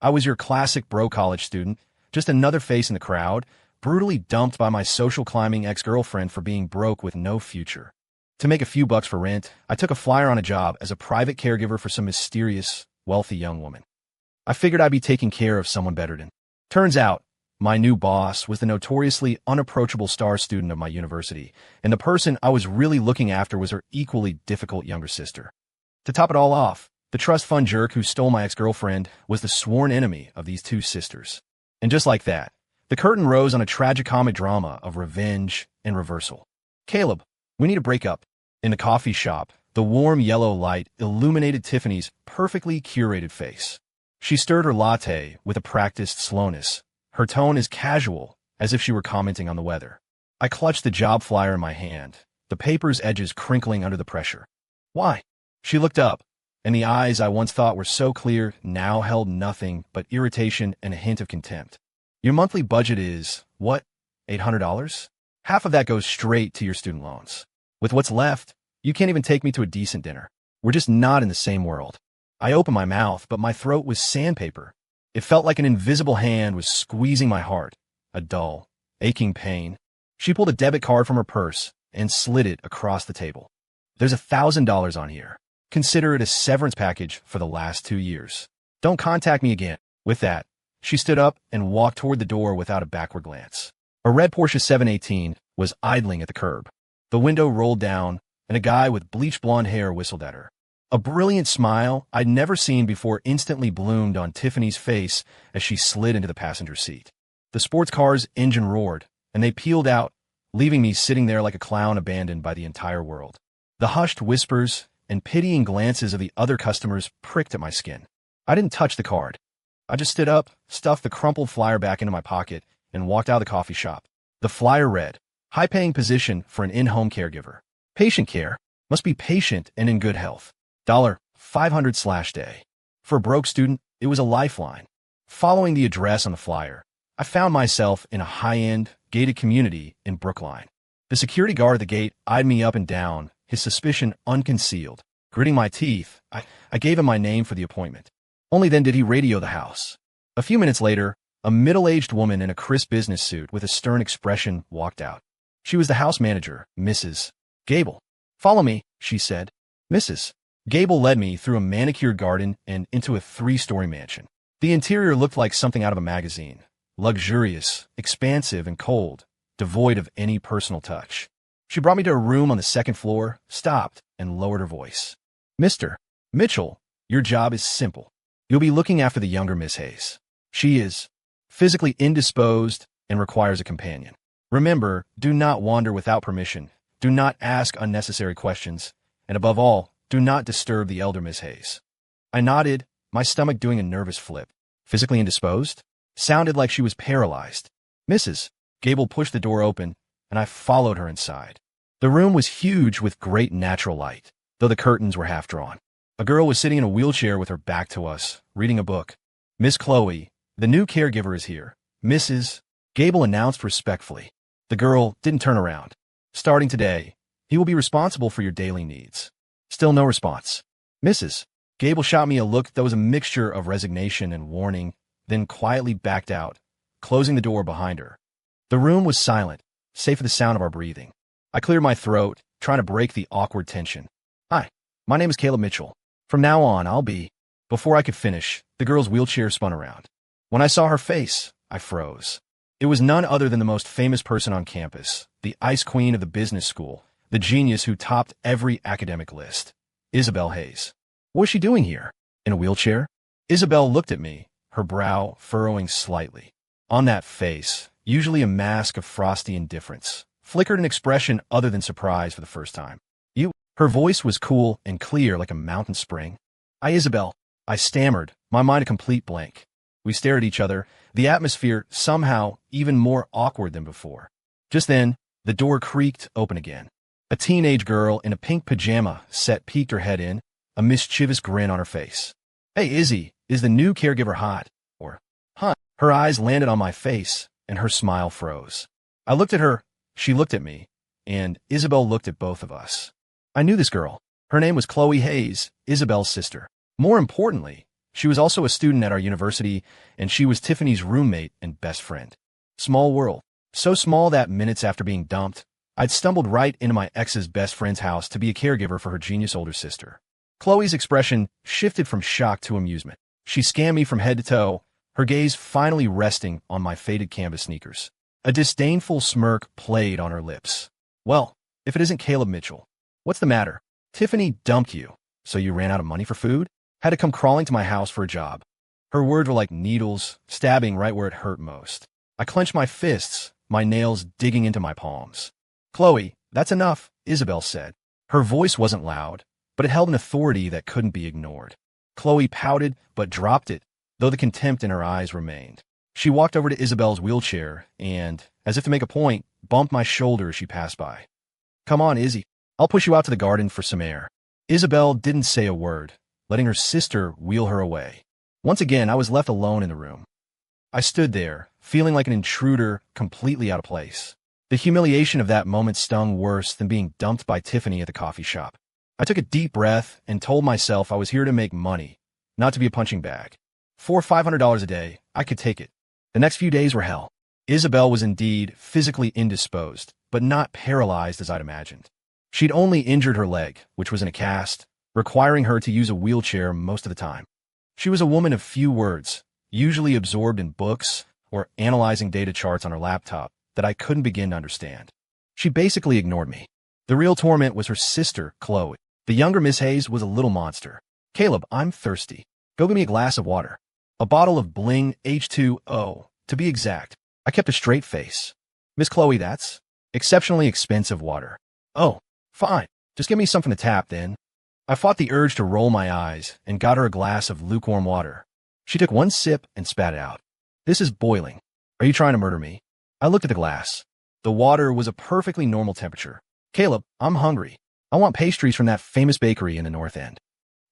I was your classic bro college student, just another face in the crowd, brutally dumped by my social climbing ex-girlfriend for being broke with no future. To make a few bucks for rent, I took a flyer on a job as a private caregiver for some mysterious, wealthy young woman. I figured I'd be taking care of someone better than. Turns out, my new boss was the notoriously unapproachable star student of my university, and the person I was really looking after was her equally difficult younger sister. To top it all off, the trust fund jerk who stole my ex-girlfriend was the sworn enemy of these two sisters. And just like that, the curtain rose on a tragicomic drama of revenge and reversal. Caleb, we need to break up. In the coffee shop, the warm yellow light illuminated Tiffany's perfectly curated face. She stirred her latte with a practiced slowness, her tone as casual as if she were commenting on the weather. I clutched the job flyer in my hand, the paper's edges crinkling under the pressure. Why? She looked up, and the eyes I once thought were so clear now held nothing but irritation and a hint of contempt. Your monthly budget is, what, $800? Half of that goes straight to your student loans. With what's left, you can't even take me to a decent dinner. We're just not in the same world. I opened my mouth, but my throat was sandpaper. It felt like an invisible hand was squeezing my heart, a dull, aching pain. She pulled a debit card from her purse and slid it across the table. There's $1,000 on here. Consider it a severance package for the last 2 years. Don't contact me again. With that, she stood up and walked toward the door without a backward glance. A red Porsche 718 was idling at the curb. The window rolled down, and a guy with bleached blonde hair whistled at her. A brilliant smile I'd never seen before instantly bloomed on Tiffany's face as she slid into the passenger seat. The sports car's engine roared, and they peeled out, leaving me sitting there like a clown abandoned by the entire world. The hushed whispers and pitying glances of the other customers pricked at my skin. I didn't touch the card. I just stood up, stuffed the crumpled flyer back into my pocket, and walked out of the coffee shop. The flyer read, high-paying position for an in-home caregiver. Patient care. Must be patient and in good health. $500/day. For a broke student, it was a lifeline. Following the address on the flyer, I found myself in a high-end, gated community in Brookline. The security guard at the gate eyed me up and down, his suspicion unconcealed. Gritting my teeth, I gave him my name for the appointment. Only then did he radio the house. A few minutes later, a middle-aged woman in a crisp business suit with a stern expression walked out. She was the house manager, Mrs. Gable. Follow me, she said. Mrs. Gable led me through a manicured garden and into a 3-story mansion. The interior looked like something out of a magazine. Luxurious, expansive, and cold, devoid of any personal touch. She brought me to a room on the 2nd floor, stopped, and lowered her voice. Mr. Mitchell, your job is simple. You'll be looking after the younger Miss Hayes. She is physically indisposed and requires a companion. Remember, do not wander without permission. Do not ask unnecessary questions. And above all, do not disturb the elder Miss Hayes. I nodded, my stomach doing a nervous flip. Physically indisposed? Sounded like she was paralyzed. Mrs. Gable pushed the door open, and I followed her inside. The room was huge with great natural light, though the curtains were half drawn. A girl was sitting in a wheelchair with her back to us, reading a book. Miss Chloe, the new caregiver is here. Mrs. Gable announced respectfully. The girl didn't turn around. Starting today, he will be responsible for your daily needs. Still no response. Mrs. Gable shot me a look that was a mixture of resignation and warning, then quietly backed out, closing the door behind her. The room was silent, save for the sound of our breathing. I cleared my throat, trying to break the awkward tension. Hi, my name is Caleb Mitchell. From now on, I'll be... Before I could finish, the girl's wheelchair spun around. When I saw her face, I froze. It was none other than the most famous person on campus, the ice queen of the business school, the genius who topped every academic list. Isabel Hayes. What was she doing here? In a wheelchair? Isabel looked at me, her brow furrowing slightly. On that face, usually a mask of frosty indifference, flickered an expression other than surprise for the first time. You? Her voice was cool and clear like a mountain spring. Isabel, I stammered, my mind a complete blank. We stared at each other, the atmosphere somehow even more awkward than before. Just then, the door creaked open again. A teenage girl in a pink pajama set peeked her head in, a mischievous grin on her face. Hey, Izzy, is the new caregiver hot? Or, huh? Her eyes landed on my face, and her smile froze. I looked at her, she looked at me, and Isabel looked at both of us. I knew this girl. Her name was Chloe Hayes, Isabel's sister. More importantly, She was also a student at our university, and she was Tiffany's roommate and best friend. Small world. So small that minutes after being dumped, I'd stumbled right into my ex's best friend's house to be a caregiver for her genius older sister. Chloe's expression shifted from shock to amusement. She scanned me from head to toe, her gaze finally resting on my faded canvas sneakers. A disdainful smirk played on her lips. Well, if it isn't Caleb Mitchell. What's the matter? Tiffany dumped you, so you ran out of money for food? Had to come crawling to my house for a job. Her words were like needles, stabbing right where it hurt most. I clenched my fists, my nails digging into my palms. Chloe, that's enough, Isabel said. Her voice wasn't loud, but it held an authority that couldn't be ignored. Chloe pouted, but dropped it, though the contempt in her eyes remained. She walked over to Isabel's wheelchair and, as if to make a point, bumped my shoulder as she passed by. Come on, Izzy. I'll push you out to the garden for some air. Isabel didn't say a word, letting her sister wheel her away. Once again, I was left alone in the room. I stood there, feeling like an intruder, completely out of place. The humiliation of that moment stung worse than being dumped by Tiffany at the coffee shop. I took a deep breath and told myself I was here to make money, not to be a punching bag. $400 or $500 a day, I could take it. The next few days were hell. Isabel was indeed physically indisposed, but not paralyzed as I'd imagined. She'd only injured her leg, which was in a cast, requiring her to use a wheelchair most of the time. She was a woman of few words, usually absorbed in books or analyzing data charts on her laptop that I couldn't begin to understand. She basically ignored me. The real torment was her sister, Chloe. The younger Miss Hayes was a little monster. Caleb, I'm thirsty. Go get me a glass of water. A bottle of Bling H2O, to be exact. I kept a straight face. Miss Chloe, that's exceptionally expensive water. Oh, fine. Just give me something to tap, then. I fought the urge to roll my eyes and got her a glass of lukewarm water. She took one sip and spat it out. This is boiling. Are you trying to murder me? I looked at the glass. The water was a perfectly normal temperature. Caleb, I'm hungry. I want pastries from that famous bakery in the North End.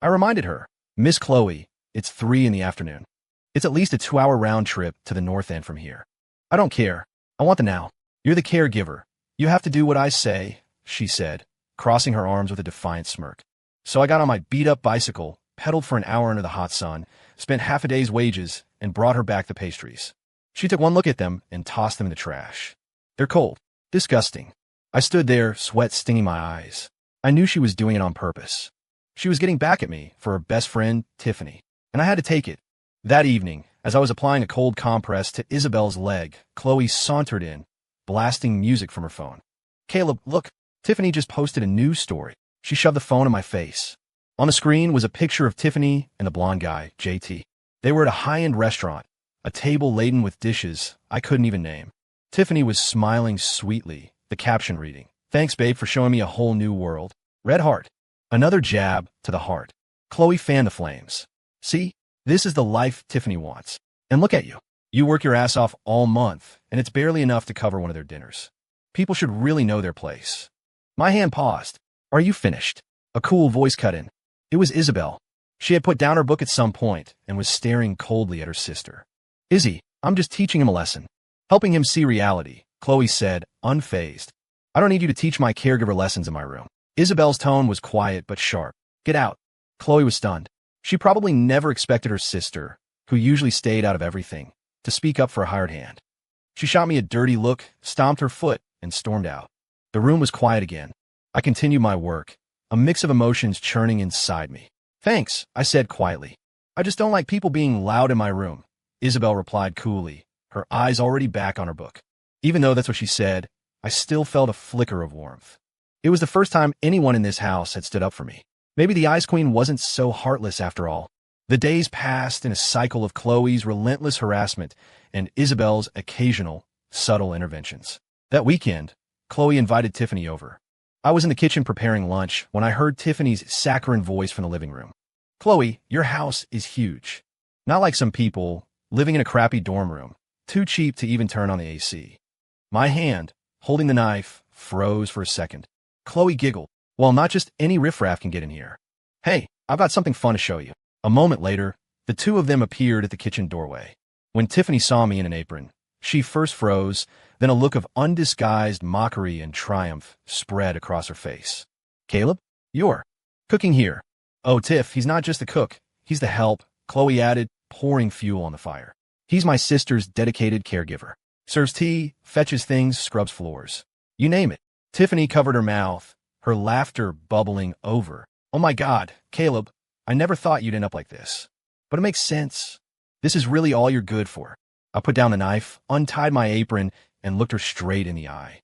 I reminded her, Miss Chloe, it's 3 in the afternoon. It's at least a 2-hour round trip to the North End from here. I don't care. I want the now. You're the caregiver. You have to do what I say, she said, crossing her arms with a defiant smirk. So I got on my beat-up bicycle, pedaled for an hour under the hot sun, spent half a day's wages, and brought her back the pastries. She took one look at them and tossed them in the trash. They're cold. Disgusting. I stood there, sweat stinging my eyes. I knew she was doing it on purpose. She was getting back at me for her best friend, Tiffany, and I had to take it. That evening, as I was applying a cold compress to Isabel's leg, Chloe sauntered in, blasting music from her phone. Caleb, look, Tiffany just posted a news story. She shoved the phone in my face. On the screen was a picture of Tiffany and the blonde guy, JT. They were at a high-end restaurant, a table laden with dishes I couldn't even name. Tiffany was smiling sweetly, the caption reading, "Thanks, babe, for showing me a whole new world. Red heart." Another jab to the heart. Chloe fanned the flames. See? This is the life Tiffany wants. And look at you. You work your ass off all month, and it's barely enough to cover one of their dinners. People should really know their place. My hand paused. Are you finished? A cool voice cut in. It was Isabel. She had put down her book at some point and was staring coldly at her sister. Izzy, I'm just teaching him a lesson. Helping him see reality, Chloe said, unfazed. I don't need you to teach my caregiver lessons in my room. Isabel's tone was quiet but sharp. Get out. Chloe was stunned. She probably never expected her sister, who usually stayed out of everything, to speak up for a hired hand. She shot me a dirty look, stomped her foot, and stormed out. The room was quiet again. I continued my work, a mix of emotions churning inside me. Thanks, I said quietly. I just don't like people being loud in my room, Isabel replied coolly, her eyes already back on her book. Even though that's what she said, I still felt a flicker of warmth. It was the first time anyone in this house had stood up for me. Maybe the Ice Queen wasn't so heartless after all. The days passed in a cycle of Chloe's relentless harassment and Isabel's occasional, subtle interventions. That weekend, Chloe invited Tiffany over. I was in the kitchen preparing lunch when I heard Tiffany's saccharine voice from the living room. Chloe, your house is huge. Not like some people living in a crappy dorm room, too cheap to even turn on the AC. My hand, holding the knife, froze for a second. Chloe giggled. Well, not just any riffraff can get in here. Hey, I've got something fun to show you. A moment later, the two of them appeared at the kitchen doorway. When Tiffany saw me in an apron, she first froze, then a look of undisguised mockery and triumph spread across her face. Caleb, you're cooking here. Oh, Tiff, he's not just the cook, he's the help, Chloe added, pouring fuel on the fire. He's my sister's dedicated caregiver. Serves tea, fetches things, scrubs floors. You name it. Tiffany covered her mouth, her laughter bubbling over. Oh my God, Caleb, I never thought you'd end up like this. But it makes sense. This is really all you're good for. I put down the knife, untied my apron, and looked her straight in the eye.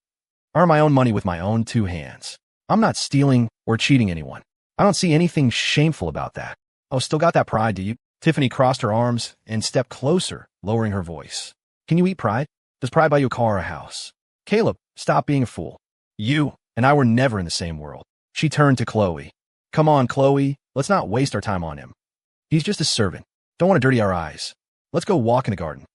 I earn my own money with my own two hands. I'm not stealing or cheating anyone. I don't see anything shameful about that. Oh, still got that pride, do you? Tiffany crossed her arms and stepped closer, lowering her voice. Can you eat pride? Does pride buy you a car or a house? Caleb, stop being a fool. You and I were never in the same world. She turned to Chloe. Come on, Chloe, let's not waste our time on him. He's just a servant. Don't want to dirty our eyes. Let's go walk in the garden.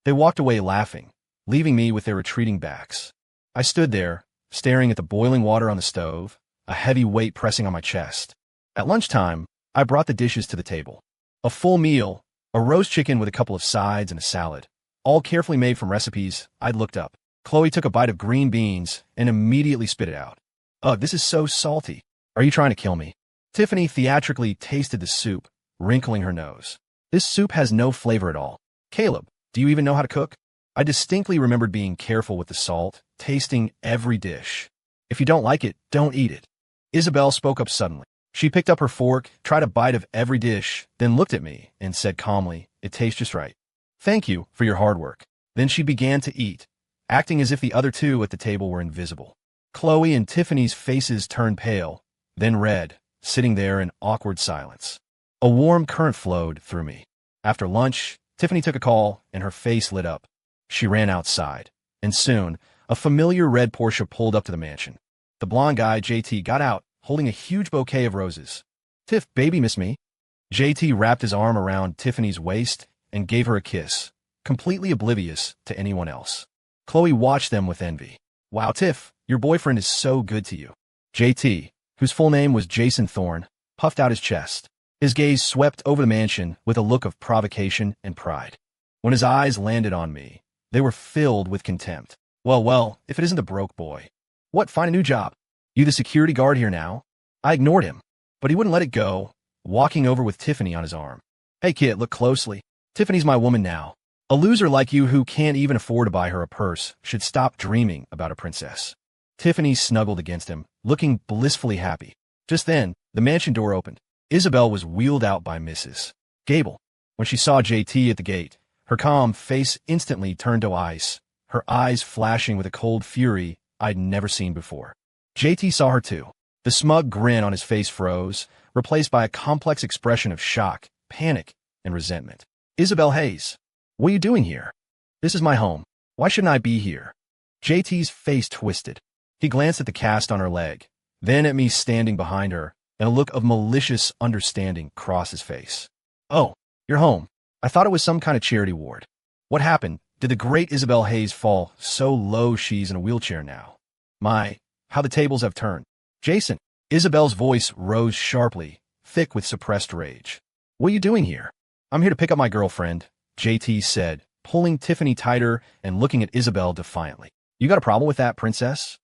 They walked away laughing, leaving me with their retreating backs. I stood there, staring at the boiling water on the stove, a heavy weight pressing on my chest. At lunchtime, I brought the dishes to the table. A full meal, a roast chicken with a couple of sides and a salad, all carefully made from recipes I'd looked up. Chloe took a bite of green beans and immediately spit it out. Ugh, this is so salty. Are you trying to kill me? Tiffany theatrically tasted the soup, wrinkling her nose. This soup has no flavor at all. Caleb, do you even know how to cook? I distinctly remembered being careful with the salt, tasting every dish. If you don't like it, don't eat it. Isabel spoke up suddenly. She picked up her fork, tried a bite of every dish, then looked at me and said calmly, "It tastes just right. Thank you for your hard work." Then she began to eat, acting as if the other two at the table were invisible. Chloe and Tiffany's faces turned pale, then red, sitting there in awkward silence. A warm current flowed through me. After lunch, Tiffany took a call and her face lit up. She ran outside, and soon, a familiar red Porsche pulled up to the mansion. The blond guy, JT, got out, holding a huge bouquet of roses. Tiff, baby, miss me? JT wrapped his arm around Tiffany's waist and gave her a kiss, completely oblivious to anyone else. Chloe watched them with envy. Wow, Tiff, your boyfriend is so good to you. JT, whose full name was Jason Thorne, puffed out his chest. His gaze swept over the mansion with a look of provocation and pride. When his eyes landed on me, they were filled with contempt. Well, if it isn't the broke boy. What, find a new job? You the security guard here now? I ignored him, but he wouldn't let it go, walking over with Tiffany on his arm. Hey kid, look closely. Tiffany's my woman now. A loser like you who can't even afford to buy her a purse should stop dreaming about a princess. Tiffany snuggled against him, looking blissfully happy. Just then, the mansion door opened. Isabel was wheeled out by Mrs. Gable. When she saw JT at the gate, her calm face instantly turned to ice, her eyes flashing with a cold fury I'd never seen before. JT saw her too. The smug grin on his face froze, replaced by a complex expression of shock, panic, and resentment. Isabel Hayes, what are you doing here? This is my home. Why shouldn't I be here? JT's face twisted. He glanced at the cast on her leg, then at me standing behind her, and a look of malicious understanding crossed his face. Oh, you're home. I thought it was some kind of charity ward. What happened? Did the great Isabel Hayes fall so low she's in a wheelchair now? My, how the tables have turned. Jason, Isabel's voice rose sharply, thick with suppressed rage. What are you doing here? I'm here to pick up my girlfriend, JT said, pulling Tiffany tighter and looking at Isabel defiantly. You got a problem with that, princess?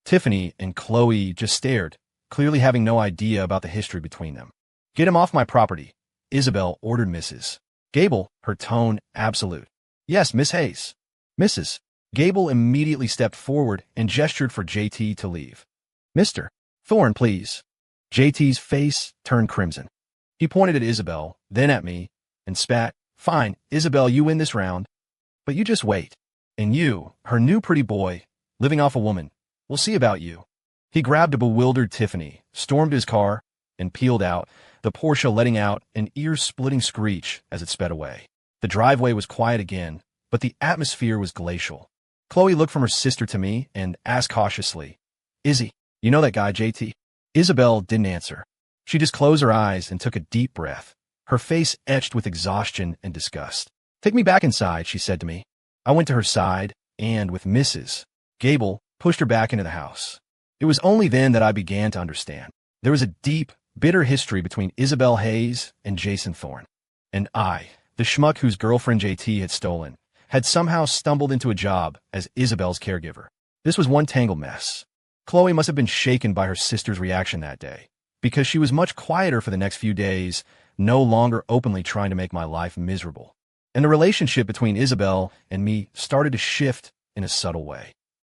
Tiffany and Chloe just stared, clearly having no idea about the history between them. Get him off my property, Isabel ordered Mrs. Gable, her tone absolute. Yes, Miss Hayes. Mrs. Gable immediately stepped forward and gestured for JT to leave. Mr. Thorne, please. JT's face turned crimson. He pointed at Isabel, then at me, and spat. Fine, Isabel, you win this round. But you just wait. And you, her new pretty boy, living off a woman, we'll see about you. He grabbed a bewildered Tiffany, stormed his car, and peeled out, the Porsche letting out an ear-splitting screech as it sped away. The driveway was quiet again, but the atmosphere was glacial. Chloe looked from her sister to me and asked cautiously, Izzy, you know that guy, JT? Isabel didn't answer. She just closed her eyes and took a deep breath, her face etched with exhaustion and disgust. Take me back inside, she said to me. I went to her side, and with Mrs. Gable, pushed her back into the house. It was only then that I began to understand. There was a deep, bitter history between Isabel Hayes and Jason Thorne. And I, the schmuck whose girlfriend JT had stolen, had somehow stumbled into a job as Isabel's caregiver. This was one tangled mess. Chloe must have been shaken by her sister's reaction that day, because she was much quieter for the next few days, no longer openly trying to make my life miserable. And the relationship between Isabel and me started to shift in a subtle way.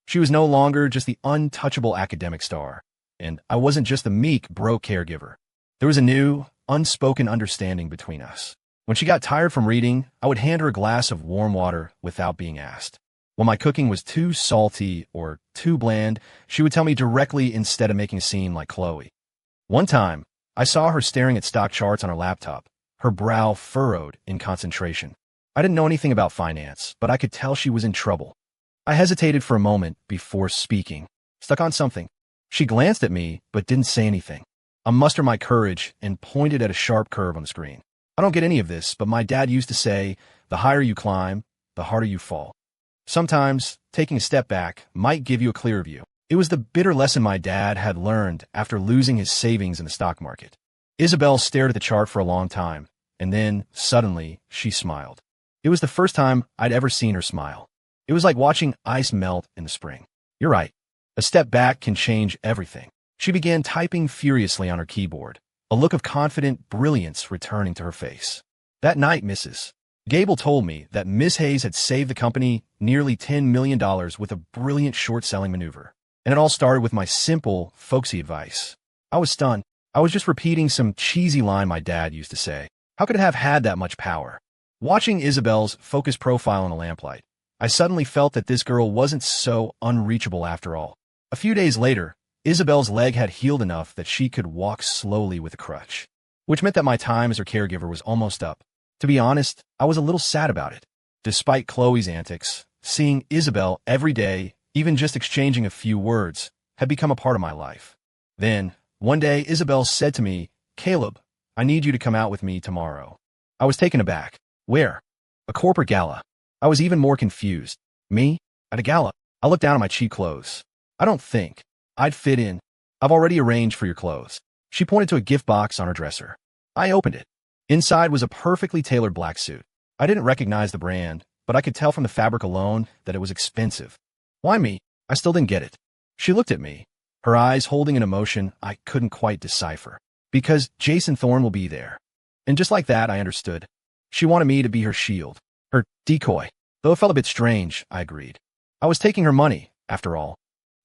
She was no longer just the untouchable academic star, and I wasn't just the meek, broke caregiver. There was a new, unspoken understanding between us. When she got tired from reading, I would hand her a glass of warm water without being asked. When my cooking was too salty or too bland, she would tell me directly instead of making a scene like Chloe. One time, I saw her staring at stock charts on her laptop, her brow furrowed in concentration. I didn't know anything about finance, but I could tell she was in trouble. I hesitated for a moment before speaking, stuck on something. She glanced at me, but didn't say anything. I mustered my courage and pointed at a sharp curve on the screen. I don't get any of this, but my dad used to say, the higher you climb, the harder you fall. Sometimes, taking a step back might give you a clearer view. It was the bitter lesson my dad had learned after losing his savings in the stock market. Isabel stared at the chart for a long time, and then, suddenly, she smiled. It was the first time I'd ever seen her smile. It was like watching ice melt in the spring. You're right. A step back can change everything. She began typing furiously on her keyboard, a look of confident brilliance returning to her face. That night, Mrs. Gable told me that Miss Hayes had saved the company nearly $10 million with a brilliant short-selling maneuver. And it all started with my simple, folksy advice. I was stunned. I was just repeating some cheesy line my dad used to say. How could it have had that much power? Watching Isabel's focused profile in the lamplight, I suddenly felt that this girl wasn't so unreachable after all. A few days later, Isabel's leg had healed enough that she could walk slowly with a crutch, which meant that my time as her caregiver was almost up. To be honest, I was a little sad about it. Despite Chloe's antics, seeing Isabel every day, even just exchanging a few words, had become a part of my life. Then, one day, Isabel said to me, "Caleb, I need you to come out with me tomorrow." I was taken aback. Where? A corporate gala. I was even more confused. Me? At a gala? I looked down at my cheap clothes. I don't think I'd fit in. I've already arranged for your clothes. She pointed to a gift box on her dresser. I opened it. Inside was a perfectly tailored black suit. I didn't recognize the brand, but I could tell from the fabric alone that it was expensive. Why me? I still didn't get it. She looked at me, her eyes holding an emotion I couldn't quite decipher. Because Jason Thorne will be there. And just like that, I understood. She wanted me to be her shield, her decoy. Though it felt a bit strange, I agreed. I was taking her money, after all.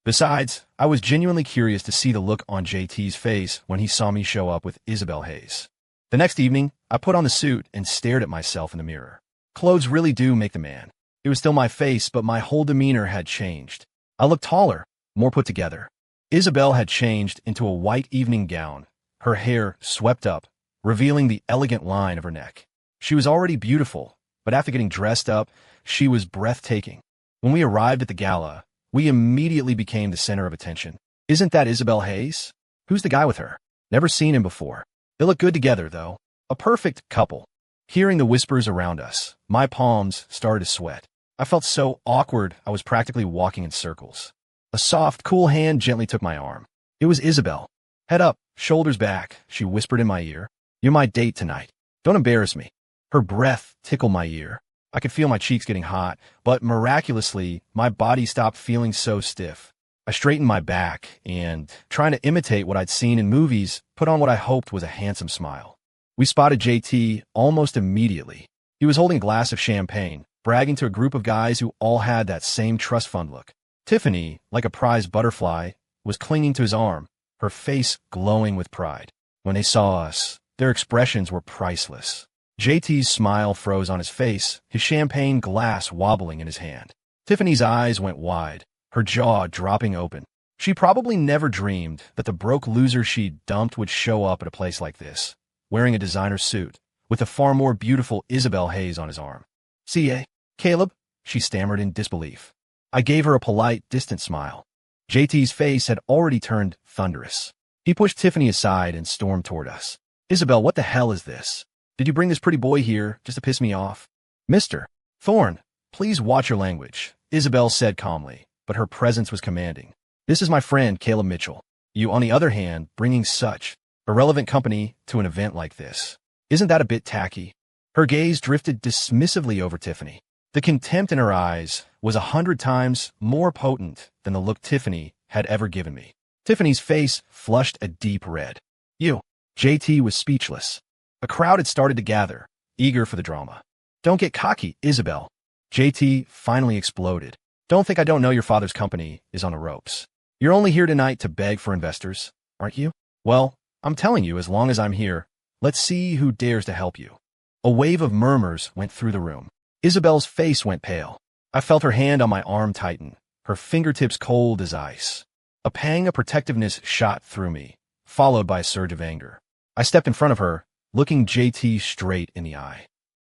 Besides, I was genuinely curious to see the look on JT's face when he saw me show up with Isabel Hayes. The next evening, I put on the suit and stared at myself in the mirror. Clothes really do make the man. It was still my face, but my whole demeanor had changed. I looked taller, more put together. Isabel had changed into a white evening gown, her hair swept up, revealing the elegant line of her neck. She was already beautiful, but after getting dressed up, she was breathtaking. When we arrived at the gala, we immediately became the center of attention. Isn't that Isabel Hayes? Who's the guy with her? Never seen him before. They look good together, though. A perfect couple. Hearing the whispers around us, my palms started to sweat. I felt so awkward I was practically walking in circles. A soft, cool hand gently took my arm. It was Isabel. Head up, shoulders back, she whispered in my ear. You're my date tonight. Don't embarrass me. Her breath tickled my ear. I could feel my cheeks getting hot, but miraculously, my body stopped feeling so stiff. I straightened my back and, trying to imitate what I'd seen in movies, put on what I hoped was a handsome smile. We spotted JT almost immediately. He was holding a glass of champagne, bragging to a group of guys who all had that same trust fund look. Tiffany, like a prized butterfly, was clinging to his arm, her face glowing with pride. When they saw us, their expressions were priceless. JT's smile froze on his face, his champagne glass wobbling in his hand. Tiffany's eyes went wide, her jaw dropping open. She probably never dreamed that the broke loser she dumped would show up at a place like this, wearing a designer suit, with a far more beautiful Isabel Hayes on his arm. "C.A. Caleb?" she stammered in disbelief. I gave her a polite, distant smile. JT's face had already turned thunderous. He pushed Tiffany aside and stormed toward us. "Isabel, what the hell is this? Did you bring this pretty boy here just to piss me off?" "Mr. Thorne, please watch your language," Isabel said calmly, but her presence was commanding. "This is my friend, Caleb Mitchell. You, on the other hand, bringing such irrelevant company to an event like this. Isn't that a bit tacky?" Her gaze drifted dismissively over Tiffany. The contempt in her eyes was 100 times more potent than the look Tiffany had ever given me. Tiffany's face flushed a deep red. "You." JT was speechless. A crowd had started to gather, eager for the drama. Don't get cocky, Isabel. JT finally exploded. Don't think I don't know your father's company is on the ropes. You're only here tonight to beg for investors, aren't you? Well, I'm telling you, as long as I'm here, let's see who dares to help you. A wave of murmurs went through the room. Isabel's face went pale. I felt her hand on my arm tighten, her fingertips cold as ice. A pang of protectiveness shot through me, followed by a surge of anger. I stepped in front of her, looking JT straight in the eye.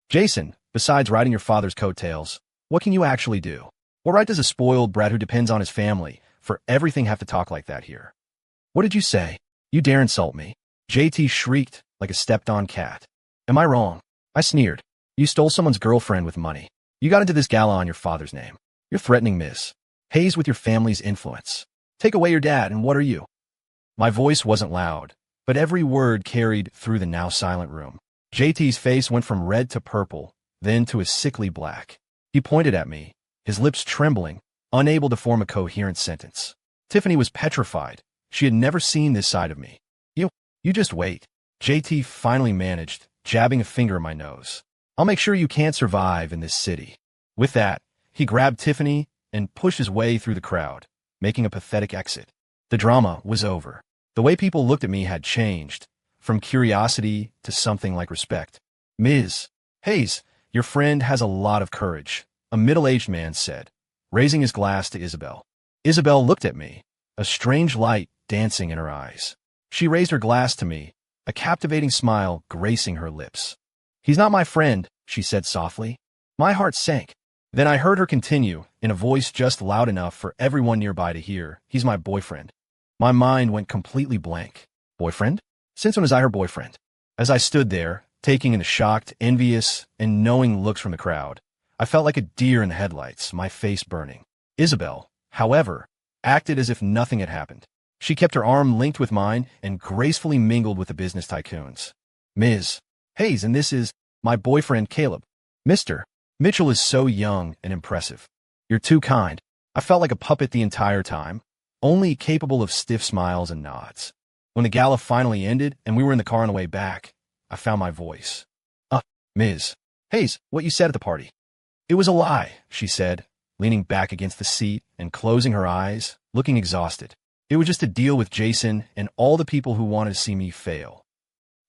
Jason, besides riding your father's coattails, what can you actually do? What right does a spoiled brat who depends on his family for everything have to talk like that here? What did you say? You dare insult me? JT shrieked like a stepped-on cat. Am I wrong? I sneered. You stole someone's girlfriend with money. You got into this gala on your father's name. You're threatening Ms. Hayes with your family's influence. Take away your dad, and what are you? My voice wasn't loud, but every word carried through the now silent room. JT's face went from red to purple, then to a sickly black. He pointed at me, his lips trembling, unable to form a coherent sentence. Tiffany was petrified. She had never seen this side of me. You just wait. JT finally managed, jabbing a finger in my nose. I'll make sure you can't survive in this city. With that, he grabbed Tiffany and pushed his way through the crowd, making a pathetic exit. The drama was over. The way people looked at me had changed, from curiosity to something like respect. Ms. Hayes, your friend has a lot of courage, a middle-aged man said, raising his glass to Isabel. Isabel looked at me, a strange light dancing in her eyes. She raised her glass to me, a captivating smile gracing her lips. He's not my friend, she said softly. My heart sank. Then I heard her continue, in a voice just loud enough for everyone nearby to hear, he's my boyfriend. My mind went completely blank. Boyfriend? Since when was I her boyfriend? As I stood there, taking in the shocked, envious, and knowing looks from the crowd, I felt like a deer in the headlights, my face burning. Isabel, however, acted as if nothing had happened. She kept her arm linked with mine and gracefully mingled with the business tycoons. Ms. Hayes, and this is my boyfriend, Caleb. Mr. Mitchell is so young and impressive. You're too kind. I felt like a puppet the entire time, only capable of stiff smiles and nods. When the gala finally ended and we were in the car on the way back, I found my voice. Ms. Hayes, what you said at the party. It was a lie, she said, leaning back against the seat and closing her eyes, looking exhausted. It was just a deal with Jason and all the people who wanted to see me fail.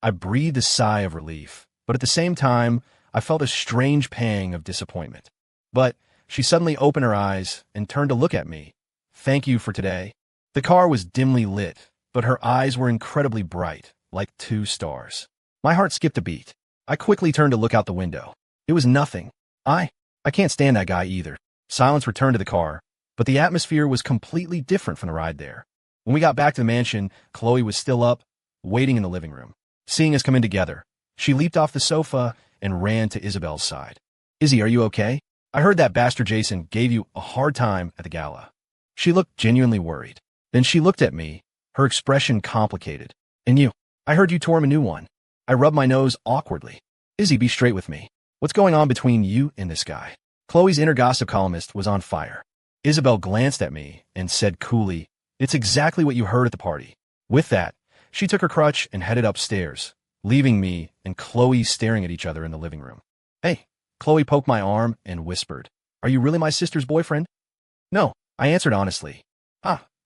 I breathed a sigh of relief, but at the same time, I felt a strange pang of disappointment. But she suddenly opened her eyes and turned to look at me. Thank you for today. The car was dimly lit, but her eyes were incredibly bright, like 2 stars. My heart skipped a beat. I quickly turned to look out the window. It was nothing. I can't stand that guy either. Silence returned to the car, but the atmosphere was completely different from the ride there. When we got back to the mansion, Chloe was still up, waiting in the living room. Seeing us come in together, she leaped off the sofa and ran to Isabel's side. Izzy, are you okay? I heard that bastard Jason gave you a hard time at the gala. She looked genuinely worried. Then she looked at me, her expression complicated. And you? I heard you tore him a new one. I rubbed my nose awkwardly. Izzy, be straight with me. What's going on between you and this guy? Chloe's inner gossip columnist was on fire. Isabel glanced at me and said coolly, it's exactly what you heard at the party. With that, she took her crutch and headed upstairs, leaving me and Chloe staring at each other in the living room. Hey, Chloe poked my arm and whispered, are you really my sister's boyfriend? No, I answered honestly.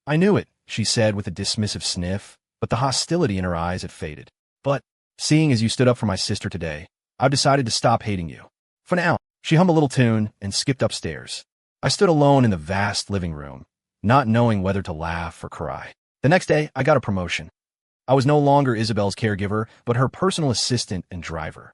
I knew it, she said with a dismissive sniff, but the hostility in her eyes had faded. But, seeing as you stood up for my sister today, I've decided to stop hating you. For now, she hummed a little tune and skipped upstairs. I stood alone in the vast living room, not knowing whether to laugh or cry. The next day, I got a promotion. I was no longer Isabel's caregiver, but her personal assistant and driver.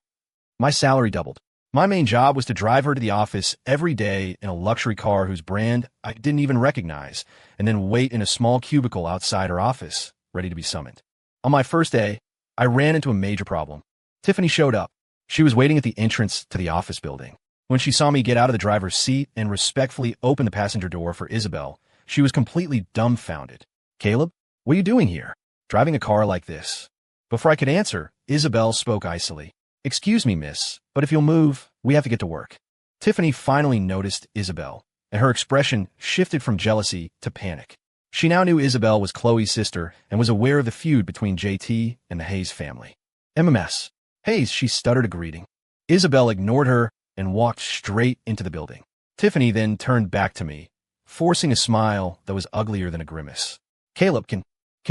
My salary doubled. My main job was to drive her to the office every day in a luxury car whose brand I didn't even recognize, and then wait in a small cubicle outside her office, ready to be summoned. On my first day, I ran into a major problem. Tiffany showed up. She was waiting at the entrance to the office building. When she saw me get out of the driver's seat and respectfully open the passenger door for Isabel, she was completely dumbfounded. Caleb, what are you doing here? Driving a car like this? Before I could answer, Isabel spoke icily. Excuse me, miss, but if you'll move, we have to get to work. Tiffany finally noticed Isabel, and her expression shifted from jealousy to panic. She now knew Isabel was Chloe's sister and was aware of the feud between JT and the Hayes family. MMS. Hayes, she stuttered a greeting. Isabel ignored her and walked straight into the building. Tiffany then turned back to me, forcing a smile that was uglier than a grimace. Caleb, can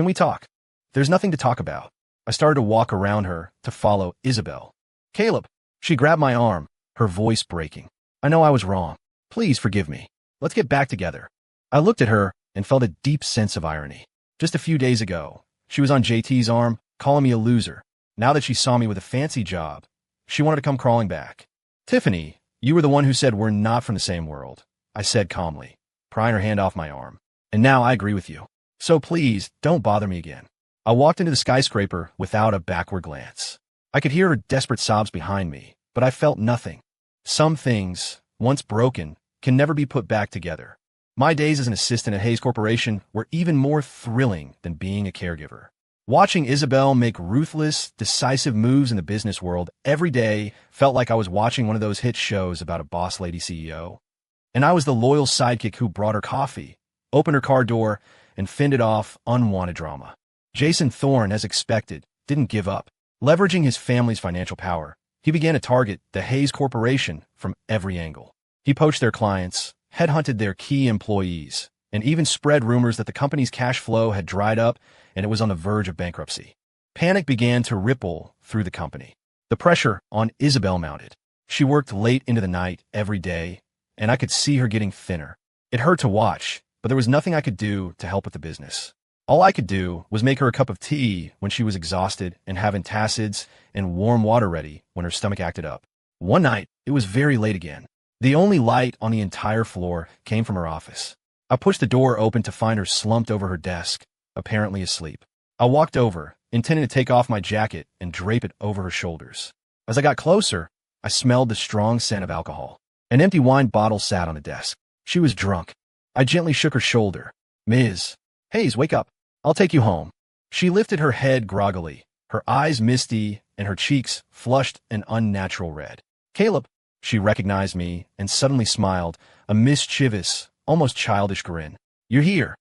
we talk? There's nothing to talk about. I started to walk around her to follow Isabel. Caleb, she grabbed my arm, her voice breaking. I know I was wrong. Please forgive me. Let's get back together. I looked at her and felt a deep sense of irony. Just a few days ago, she was on JT's arm, calling me a loser. Now that she saw me with a fancy job, she wanted to come crawling back. Tiffany, you were the one who said we're not from the same world, I said calmly, prying her hand off my arm. And now I agree with you. So please, don't bother me again. I walked into the skyscraper without a backward glance. I could hear her desperate sobs behind me, but I felt nothing. Some things, once broken, can never be put back together. My days as an assistant at Hayes Corporation were even more thrilling than being a caregiver. Watching Isabel make ruthless, decisive moves in the business world every day felt like I was watching one of those hit shows about a boss lady CEO. And I was the loyal sidekick who brought her coffee, opened her car door, and fended off unwanted drama. Jason Thorne, as expected, didn't give up. Leveraging his family's financial power, he began to target the Hayes Corporation from every angle. He poached their clients, headhunted their key employees, and even spread rumors that the company's cash flow had dried up and it was on the verge of bankruptcy. Panic began to ripple through the company. The pressure on Isabel mounted. She worked late into the night every day, and I could see her getting thinner. It hurt to watch, but there was nothing I could do to help with the business. All I could do was make her a cup of tea when she was exhausted and have antacids and warm water ready when her stomach acted up. One night, it was very late again. The only light on the entire floor came from her office. I pushed the door open to find her slumped over her desk, apparently asleep. I walked over, intending to take off my jacket and drape it over her shoulders. As I got closer, I smelled the strong scent of alcohol. An empty wine bottle sat on the desk. She was drunk. I gently shook her shoulder. Ms. Hayes, wake up. I'll take you home. She lifted her head groggily, her eyes misty and her cheeks flushed an unnatural red. Caleb. She recognized me and suddenly smiled, a mischievous, almost childish grin. You're here.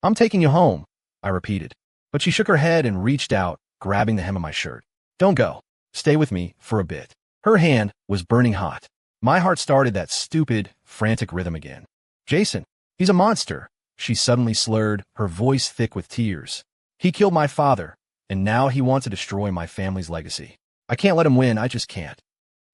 I'm taking you home, I repeated. But she shook her head and reached out, grabbing the hem of my shirt. Don't go. Stay with me for a bit. Her hand was burning hot. My heart started that stupid, frantic rhythm again. Jason, he's a monster. She suddenly slurred, her voice thick with tears. He killed my father, and now he wants to destroy my family's legacy. I can't let him win, I just can't.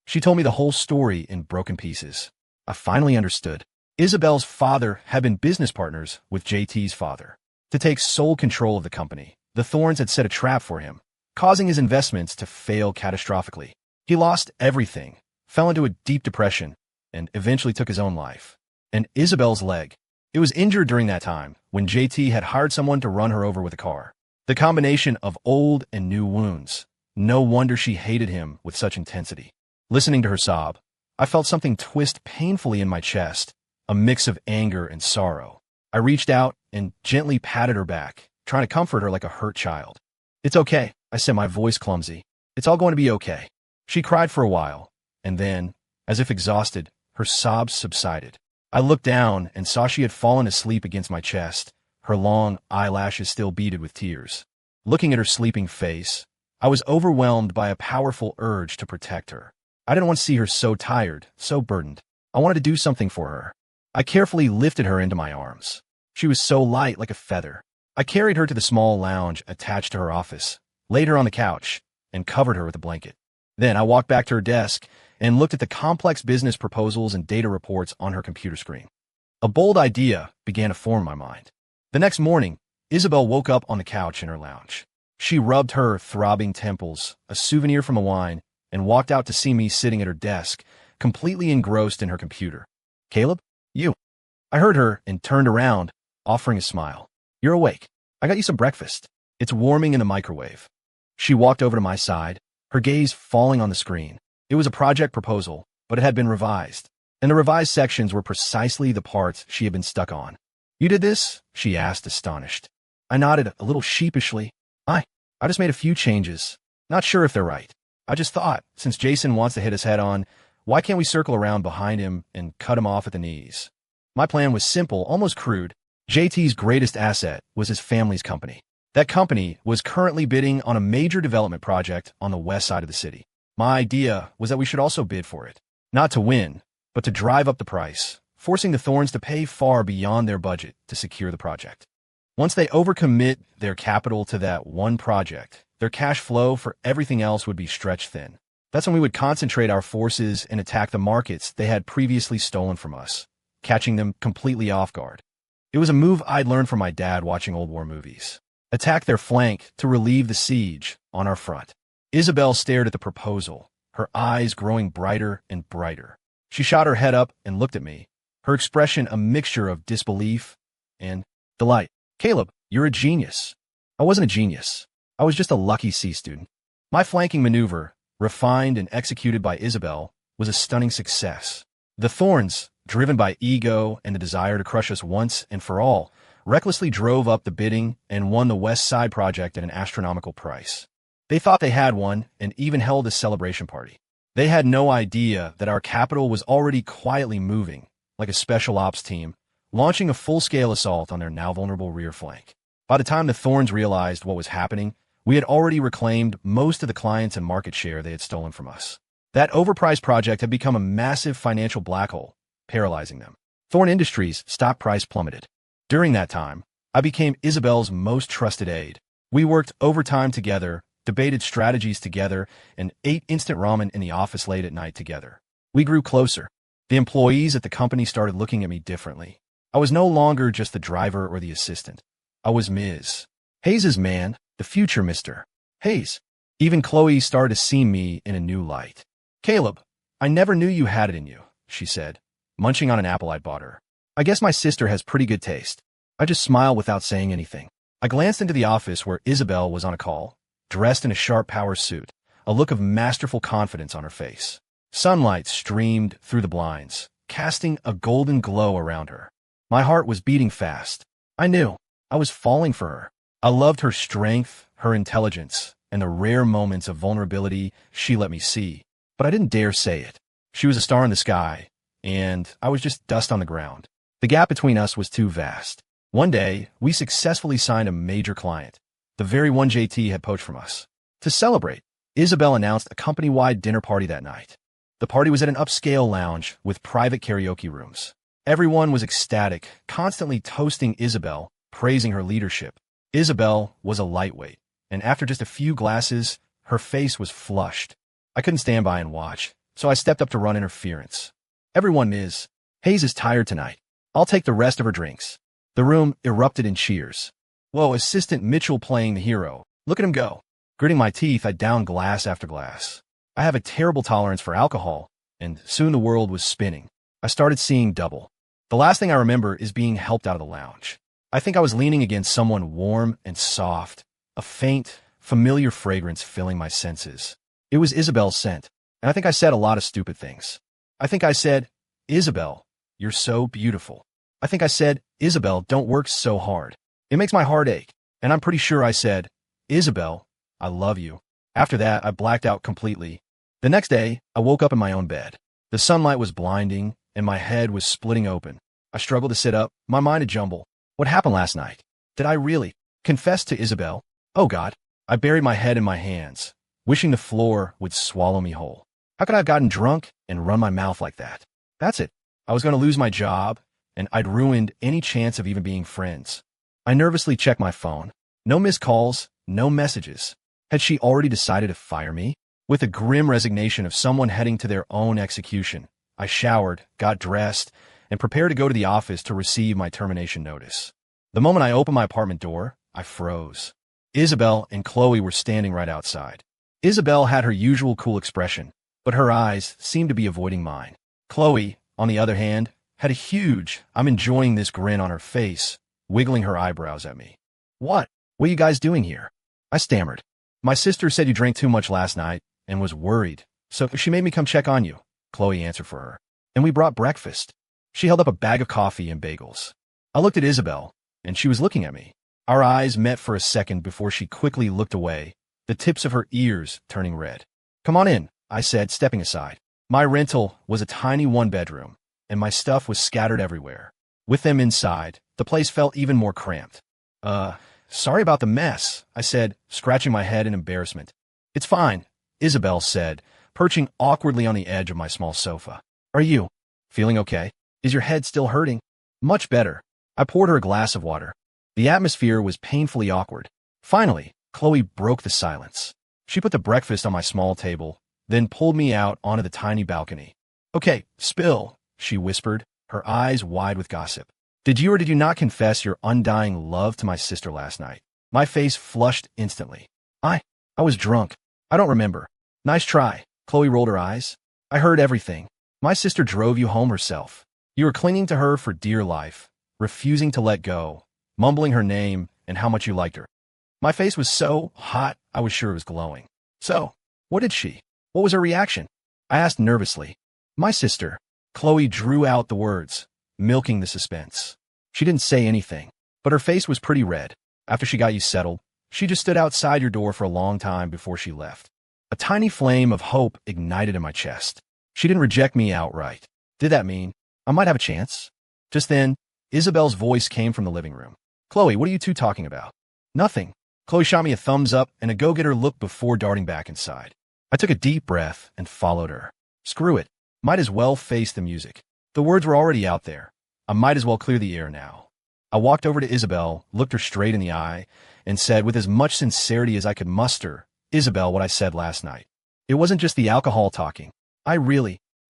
She told me the whole story in broken pieces. I finally understood. Isabel's father had been business partners with JT's father. To take sole control of the company, the Thorns had set a trap for him, causing his investments to fail catastrophically. He lost everything, fell into a deep depression, and eventually took his own life. And Isabel's leg. It was injured during that time, when JT had hired someone to run her over with a car. The combination of old and new wounds. No wonder she hated him with such intensity. Listening to her sob, I felt something twist painfully in my chest, a mix of anger and sorrow. I reached out and gently patted her back, trying to comfort her like a hurt child. It's okay, I said, my voice clumsy. It's all going to be okay. She cried for a while, and then, as if exhausted, her sobs subsided. I looked down and saw she had fallen asleep against my chest, her long eyelashes still beaded with tears. Looking at her sleeping face, I was overwhelmed by a powerful urge to protect her. I didn't want to see her so tired, so burdened. I wanted to do something for her. I carefully lifted her into my arms. She was so light like a feather. I carried her to the small lounge attached to her office, laid her on the couch, and covered her with a blanket. Then I walked back to her desk and looked at the complex business proposals and data reports on her computer screen. A bold idea began to form in my mind. The next morning, Isabel woke up on the couch in her lounge. She rubbed her throbbing temples, a souvenir from a wine, and walked out to see me sitting at her desk, completely engrossed in her computer. Caleb, you. I heard her and turned around, offering a smile. You're awake. I got you some breakfast. It's warming in the microwave. She walked over to my side, her gaze falling on the screen. It was a project proposal, but it had been revised, and the revised sections were precisely the parts she had been stuck on. You did this? She asked, astonished. I nodded a little sheepishly. I just made a few changes. Not sure if they're right. I just thought, since Jason wants to hit us head on, why can't we circle around behind him and cut him off at the knees? My plan was simple, almost crude. JT's greatest asset was his family's company. That company was currently bidding on a major development project on the west side of the city. My idea was that we should also bid for it. Not to win, but to drive up the price, forcing the Thorns to pay far beyond their budget to secure the project. Once they overcommit their capital to that one project, their cash flow for everything else would be stretched thin. That's when we would concentrate our forces and attack the markets they had previously stolen from us, catching them completely off guard. It was a move I'd learned from my dad watching old war movies. Attack their flank to relieve the siege on our front. Isabel stared at the proposal, her eyes growing brighter and brighter. She shot her head up and looked at me, her expression a mixture of disbelief and delight. Caleb, you're a genius. I wasn't a genius. I was just a lucky C student. My flanking maneuver, refined and executed by Isabel, was a stunning success. The Thorns, driven by ego and the desire to crush us once and for all, recklessly drove up the bidding and won the West Side project at an astronomical price. They thought they had won and even held a celebration party. They had no idea that our capital was already quietly moving, like a special ops team, launching a full-scale assault on their now vulnerable rear flank. By the time the Thorns realized what was happening, we had already reclaimed most of the clients and market share they had stolen from us. That overpriced project had become a massive financial black hole, paralyzing them. Thorn Industries' stock price plummeted. During that time, I became Isabel's most trusted aide. We worked overtime together, debated strategies together, and ate instant ramen in the office late at night together. We grew closer. The employees at the company started looking at me differently. I was no longer just the driver or the assistant. I was Ms. Hayes's man, the future Mr. Hayes. Even Chloe started to see me in a new light. Caleb, I never knew you had it in you, she said, munching on an apple I'd bought her. I guess my sister has pretty good taste. I just smiled without saying anything. I glanced into the office where Isabel was on a call, dressed in a sharp power suit, a look of masterful confidence on her face. Sunlight streamed through the blinds, casting a golden glow around her. My heart was beating fast. I knew I was falling for her. I loved her strength, her intelligence, and the rare moments of vulnerability she let me see, but I didn't dare say it. She was a star in the sky, and I was just dust on the ground. The gap between us was too vast. One day, we successfully signed a major client, the very one JT had poached from us. To celebrate, Isabel announced a company-wide dinner party that night. The party was at an upscale lounge with private karaoke rooms. Everyone was ecstatic, constantly toasting Isabel, praising her leadership. Isabel was a lightweight, and after just a few glasses, her face was flushed. I couldn't stand by and watch, so I stepped up to run interference. Everyone, Ms. Hayes is tired tonight. I'll take the rest of her drinks. The room erupted in cheers. Whoa, Assistant Mitchell playing the hero. Look at him go. Gritting my teeth, I downed glass after glass. I have a terrible tolerance for alcohol, and soon the world was spinning. I started seeing double. The last thing I remember is being helped out of the lounge. I think I was leaning against someone warm and soft, a faint, familiar fragrance filling my senses. It was Isabel's scent, and I think I said a lot of stupid things. I think I said, Isabel, you're so beautiful. I think I said, Isabel, don't work so hard. It makes my heart ache. And I'm pretty sure I said, Isabel, I love you. After that, I blacked out completely. The next day, I woke up in my own bed. The sunlight was blinding, and my head was splitting open. I struggled to sit up, my mind a jumble. What happened last night? Did I really confess to Isabel? Oh God. I buried my head in my hands, wishing the floor would swallow me whole. How could I have gotten drunk and run my mouth like that? That's it. I was going to lose my job, and I'd ruined any chance of even being friends. I nervously checked my phone. No missed calls, no messages. Had she already decided to fire me? With the grim resignation of someone heading to their own execution, I showered, got dressed, and prepared to go to the office to receive my termination notice. The moment I opened my apartment door, I froze. Isabel and Chloe were standing right outside. Isabel had her usual cool expression, but her eyes seemed to be avoiding mine. Chloe, on the other hand, had a huge, I'm enjoying this grin on her face, wiggling her eyebrows at me. What are you guys doing here? I stammered. My sister said you drank too much last night and was worried, so she made me come check on you, Chloe answered for her. And we brought breakfast. She held up a bag of coffee and bagels. I looked at Isabel, and she was looking at me. Our eyes met for a second before she quickly looked away, the tips of her ears turning red. Come on in, I said, stepping aside. My rental was a tiny one-bedroom, and my stuff was scattered everywhere. With them inside, the place felt even more cramped. Sorry about the mess, I said, scratching my head in embarrassment. It's fine, Isabel said, perching awkwardly on the edge of my small sofa. Are you feeling okay? Is your head still hurting? Much better. I poured her a glass of water. The atmosphere was painfully awkward. Finally, Chloe broke the silence. She put the breakfast on my small table, then pulled me out onto the tiny balcony. Okay, spill, she whispered, her eyes wide with gossip. Did you or did you not confess your undying love to my sister last night? My face flushed instantly. I was drunk. I don't remember. Nice try. Chloe rolled her eyes. I heard everything. My sister drove you home herself. You were clinging to her for dear life, refusing to let go, mumbling her name and how much you liked her. My face was so hot, I was sure it was glowing. So, what did she? What was her reaction? I asked nervously. My sister. Chloe drew out the words, milking the suspense. She didn't say anything, but her face was pretty red. After she got you settled, she just stood outside your door for a long time before she left. A tiny flame of hope ignited in my chest. She didn't reject me outright. Did that mean I might have a chance? Just then, Isabel's voice came from the living room. Chloe, what are you two talking about? Nothing. Chloe shot me a thumbs up and a go-getter look before darting back inside. I took a deep breath and followed her. Screw it. Might as well face the music. The words were already out there. I might as well clear the air now. I walked over to Isabel, looked her straight in the eye, and said with as much sincerity as I could muster, Isabel, what I said last night. It wasn't just the alcohol talking. I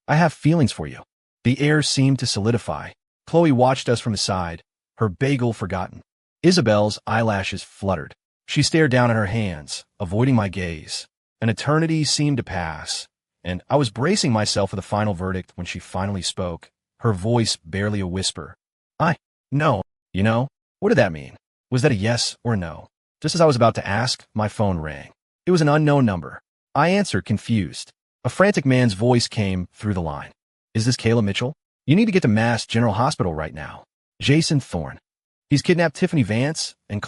have feelings for you. The air seemed to solidify. Chloe watched us from the side, her bagel forgotten. Isabel's eyelashes fluttered. She stared down at her hands, avoiding my gaze. An eternity seemed to pass, and I was bracing myself for the final verdict when she finally spoke, her voice barely a whisper. No. You know, what did that mean? Was that a yes or a no? Just as I was about to ask, my phone rang. It was an unknown number. I answered, confused. A frantic man's voice came through the line. Is this Kayla Mitchell? You need to get to Mass General Hospital right now. Jason Thorne. He's kidnapped Tiffany Vance and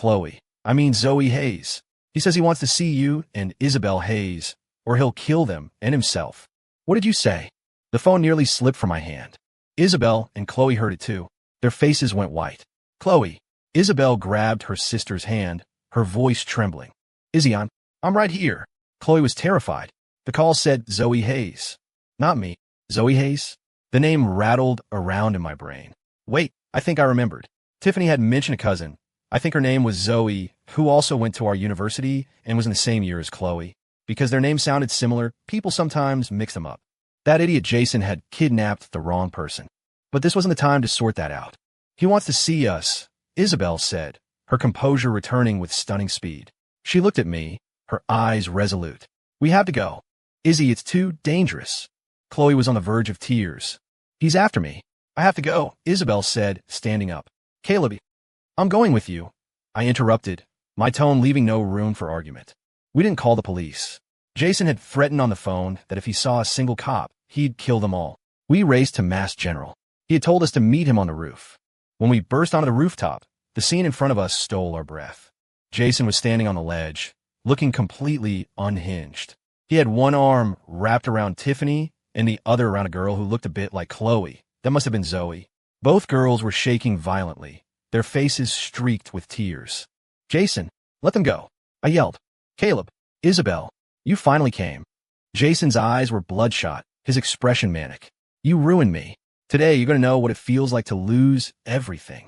Zoe Hayes. He says he wants to see you and Isabel Hayes, or he'll kill them and himself. What did you say? The phone nearly slipped from my hand. Isabel and Chloe heard it too. Their faces went white. Chloe. Isabel grabbed her sister's hand, her voice trembling. Izzy, I'm right here. Chloe was terrified. The call said Zoe Hayes. Not me. Zoe Hayes? The name rattled around in my brain. Wait, I think I remembered. Tiffany had mentioned a cousin. I think her name was Zoe, who also went to our university and was in the same year as Chloe. Because their names sounded similar, people sometimes mix them up. That idiot Jason had kidnapped the wrong person. But this wasn't the time to sort that out. He wants to see us, Isabel said, her composure returning with stunning speed. She looked at me, her eyes resolute. We have to go. Izzy, it's too dangerous. Chloe was on the verge of tears. He's after me. I have to go, Isabel said, standing up. Caleb, I'm going with you. I interrupted, my tone leaving no room for argument. We didn't call the police. Jason had threatened on the phone that if he saw a single cop, he'd kill them all. We raced to Mass General. He had told us to meet him on the roof. When we burst onto the rooftop, the scene in front of us stole our breath. Jason was standing on the ledge, looking completely unhinged. He had one arm wrapped around Tiffany and the other around a girl who looked a bit like Chloe. That must have been Zoe. Both girls were shaking violently, their faces streaked with tears. Jason, let them go. I yelled. Caleb, Isabel, you finally came. Jason's eyes were bloodshot, his expression manic. You ruined me. Today you're going to know what it feels like to lose everything.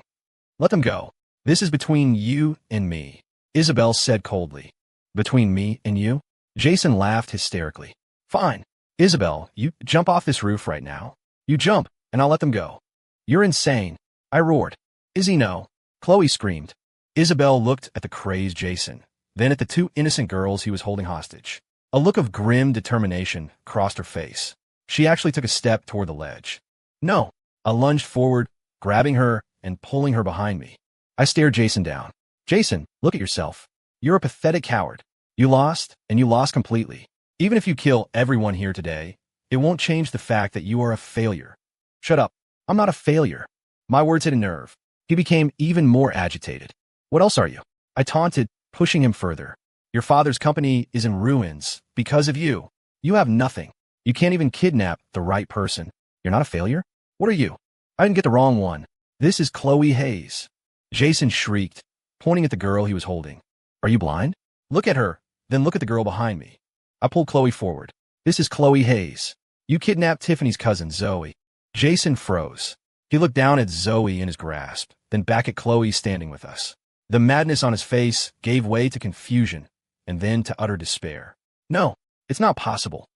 Let them go. This is between you and me, Isabel said coldly. Between me and you? Jason laughed hysterically. Fine. Isabel, you jump off this roof right now. You jump, and I'll let them go. You're insane. I roared. Izzy, no. Chloe screamed. Isabel looked at the crazed Jason, then at the two innocent girls he was holding hostage. A look of grim determination crossed her face. She actually took a step toward the ledge. No. I lunged forward, grabbing her and pulling her behind me. I stared Jason down. Jason, look at yourself. You're a pathetic coward. You lost, and you lost completely. Even if you kill everyone here today, it won't change the fact that you are a failure. Shut up. I'm not a failure. My words hit a nerve. He became even more agitated. What else are you? I taunted, pushing him further. Your father's company is in ruins because of you. You have nothing. You can't even kidnap the right person. You're not a failure? What are you? I didn't get the wrong one. This is Chloe Hayes. Jason shrieked, pointing at the girl he was holding. Are you blind? Look at her, then look at the girl behind me. I pulled Chloe forward. This is Chloe Hayes. You kidnapped Tiffany's cousin, Zoe. Jason froze. He looked down at Zoe in his grasp, then back at Chloe standing with us. The madness on his face gave way to confusion, and then to utter despair. No, it's not possible.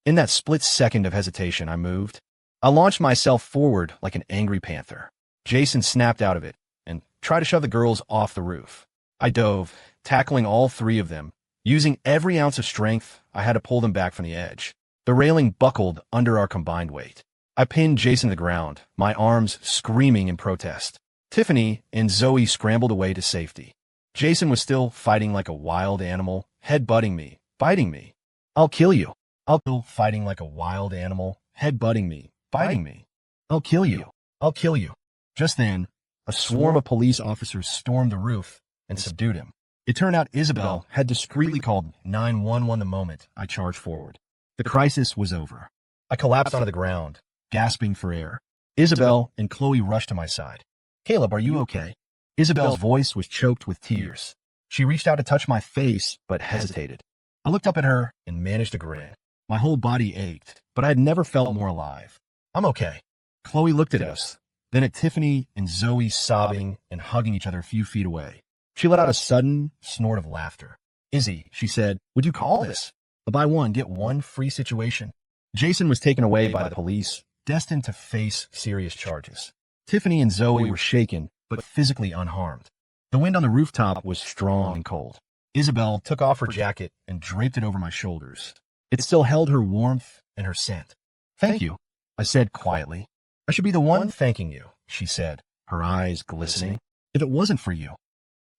In that split second of hesitation, I moved. I launched myself forward like an angry panther. Jason snapped out of it and tried to shove the girls off the roof. I dove, tackling all three of them. Using every ounce of strength, I had to pull them back from the edge. The railing buckled under our combined weight. I pinned Jason to the ground, my arms screaming in protest. Tiffany and Zoe scrambled away to safety. Jason was still fighting like a wild animal, head-butting me, biting me. I'll kill you. Still fighting like a wild animal, head-butting me, biting me. I'll kill you. I'll kill you. Just then, a swarm of police officers stormed the roof and subdued him. It turned out Isabel had discreetly called 911 the moment I charged forward. The crisis was over. I collapsed onto the ground, gasping for air. Isabel and Chloe rushed to my side. Caleb, are you okay? Isabel's voice was choked with tears. She reached out to touch my face, but hesitated. I looked up at her and managed to grin. My whole body ached, but I had never felt more alive. I'm okay. Chloe looked at us, then at Tiffany and Zoe sobbing and hugging each other a few feet away. She let out a sudden snort of laughter. Izzy, she said, would you call this a buy one, get one free situation? Jason was taken away by the police, destined to face serious charges. Tiffany and Zoe were shaken, but physically unharmed. The wind on the rooftop was strong and cold. Isabel took off her jacket and draped it over my shoulders. It still held her warmth and her scent. Thank you, I said quietly. I should be the one thanking you, she said, her eyes glistening. If it wasn't for you.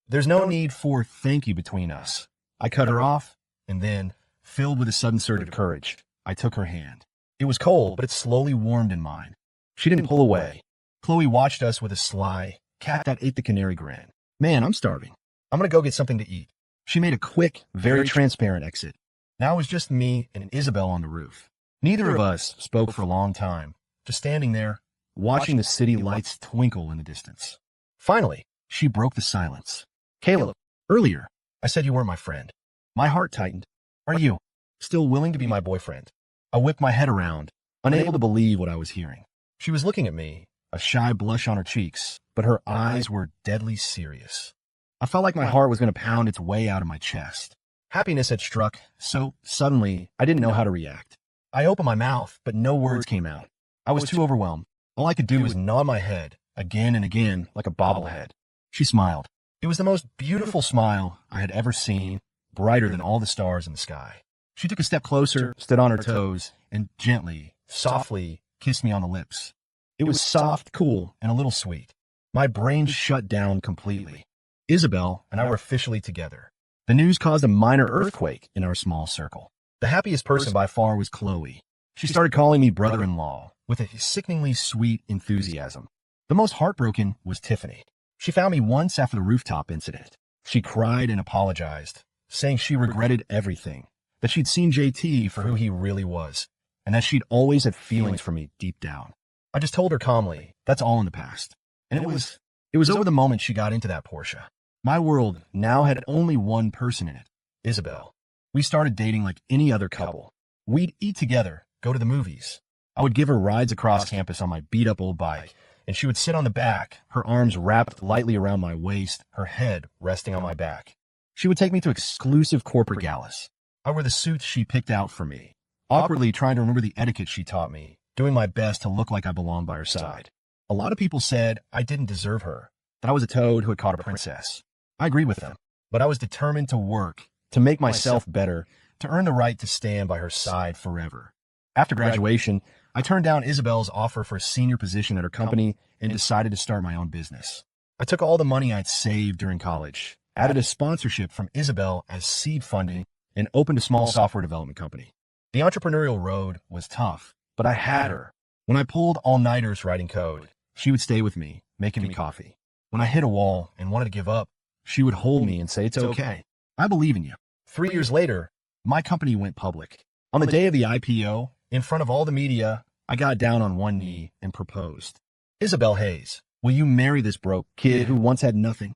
There's no need for thank you between us. I cut her off, and then, filled with a sudden surge of courage, I took her hand. It was cold, but it slowly warmed in mine. She didn't pull away. Chloe watched us with a sly, cat that ate the canary grin. Man, I'm starving. I'm gonna go get something to eat. She made a quick, very transparent exit. Now it was just me and Isabel on the roof. Neither of us spoke for a long time, just standing there, watching the city lights twinkle in the distance. Finally, she broke the silence. Caleb, earlier, I said you weren't my friend. My heart tightened. Are you still willing to be my boyfriend? I whipped my head around, unable to believe what I was hearing. She was looking at me, a shy blush on her cheeks, but her eyes were deadly serious. I felt like my heart was going to pound its way out of my chest. Happiness had struck, so suddenly I didn't know how to react. I opened my mouth, but no words came out. I was too overwhelmed. All I could do was nod my head, again and again, like a bobblehead. She smiled. It was the most beautiful smile I had ever seen, brighter than all the stars in the sky. She took a step closer, stood on her toes, and gently, softly kissed me on the lips. It was soft, cool, and a little sweet. My brain shut down completely. Isabel and I were officially together. The news caused a minor earthquake in our small circle. The happiest person by far was Chloe. She started calling me brother-in-law with a sickeningly sweet enthusiasm. The most heartbroken was Tiffany. She found me once after the rooftop incident. She cried and apologized, saying she regretted everything, that she'd seen JT for who he really was, and that she'd always had feelings for me deep down. I just told her calmly, that's all in the past. And it was over the moment she got into that Porsche. My world now had only one person in it, Isabel. We started dating like any other couple. We'd eat together, go to the movies. I would give her rides across campus on my beat-up old bike, and she would sit on the back, her arms wrapped lightly around my waist, her head resting on my back. She would take me to exclusive corporate galas. I wore the suits she picked out for me, awkwardly trying to remember the etiquette she taught me, doing my best to look like I belonged by her side. A lot of people said I didn't deserve her, that I was a toad who had caught a princess. I agreed with them, but I was determined to work, to make myself better, to earn the right to stand by her side forever. After graduation, I turned down Isabel's offer for a senior position at her company and decided to start my own business. I took all the money I'd saved during college, added a sponsorship from Isabel as seed funding, and opened a small software development company. The entrepreneurial road was tough, but I had her. When I pulled all-nighters writing code, she would stay with me, making me coffee. When I hit a wall and wanted to give up, she would hold me and say, it's okay. I believe in you. 3 years later, my company went public. On the day of the IPO, in front of all the media, I got down on one knee and proposed. Isabel Hayes, will you marry this broke kid who once had nothing?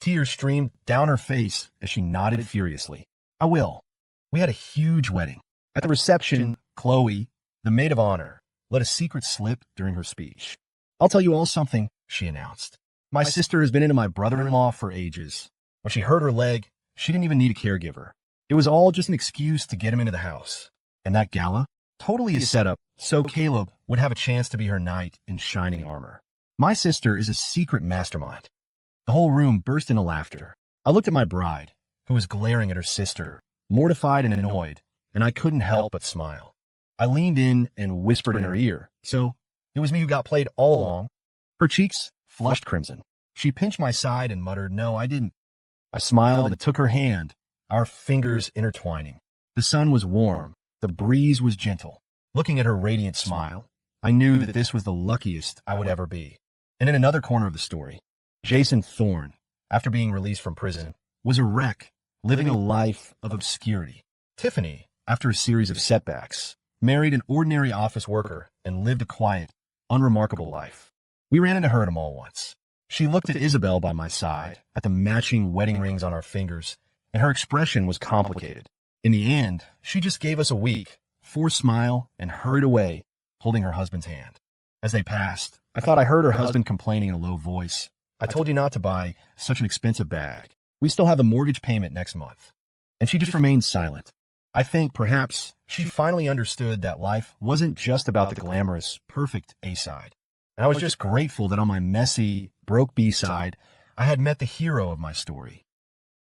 Tears streamed down her face as she nodded furiously. I will. We had a huge wedding. At the reception, Chloe, the maid of honor, let a secret slip during her speech. "I'll tell you all something," she announced. "My sister has been into my brother-in-law for ages. When she hurt her leg, she didn't even need a caregiver. It was all just an excuse to get him into the house. And that gala? Totally a setup, so Caleb would have a chance to be her knight in shining armor. My sister is a secret mastermind." The whole room burst into laughter. I looked at my bride, who was glaring at her sister, mortified and annoyed, and I couldn't help but smile. I leaned in and whispered in her ear, "So, it was me who got played all along?" Her cheeks flushed crimson. She pinched my side and muttered, "No, I didn't." I smiled and took her hand, our fingers intertwining. The sun was warm. The breeze was gentle. Looking at her radiant smile, I knew that this was the luckiest I would ever be. And in another corner of the story, Jason Thorne, after being released from prison, was a wreck, living a life of obscurity. Tiffany, after a series of setbacks, married an ordinary office worker and lived a quiet, unremarkable life. We ran into her at a mall once. She looked at Isabel by my side, at the matching wedding rings on our fingers, and her expression was complicated. In the end, she just gave us a weak, forced smile and hurried away, holding her husband's hand. As they passed, I thought I heard her husband complaining in a low voice, "I told you not to buy such an expensive bag. We still have the mortgage payment next month." And she just remained silent. I think perhaps she finally understood that life wasn't just about the glamorous, perfect A side. And I was just grateful that on my messy, broke B side, I had met the hero of my story,